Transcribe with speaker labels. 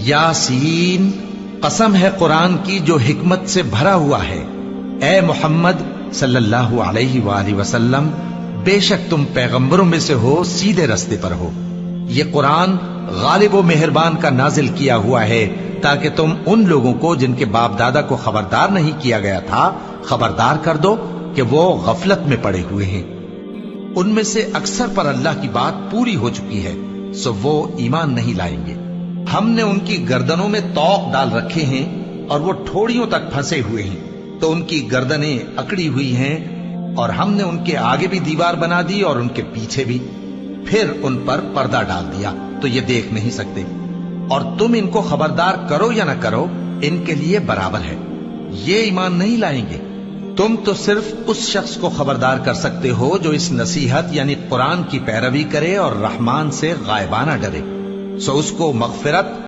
Speaker 1: यासीन, कसम है कुरान की जो हिकमत से भरा हुआ है। ए मोहम्मद सल्लल्लाहु अलैहि वालैहि वसल्लम, बेशक तुम पैगंबरों में से हो, सीधे रास्ते पर हो। ये कुरान गालिब व मेहरबान का नाजिल किया हुआ है ताकि तुम उन लोगों को जिनके बाप दादा को खबरदार नहीं किया गया था खबरदार कर दो कि वो गफलत में पड़े हुए हैं। उनमें से अक्सर पर अल्लाह की बात पूरी हो चुकी है, सो वो ईमान नहीं लाएंगे। हमने उनकी गर्दनों में तौक डाल रखे हैं और वो ठोड़ियों तक फंसे हुए हैं, तो उनकी गर्दनें अकड़ी हुई हैं, और हमने उनके आगे भी दीवार बना दी और उनके पीछे भी, फिर उन पर पर्दा डाल दिया तो ये देख नहीं सकते। और तुम इनको खबरदार करो या ना करो, इनके लिए बराबर है, ये ईमान नहीं लाएंगे। तुम तो सिर्फ उस शख्स को खबरदार कर सकते हो जो इस नसीहत यानी कुरान की पैरवी करे और रहमान से गायबाना डरे, सो उसको मगफिरत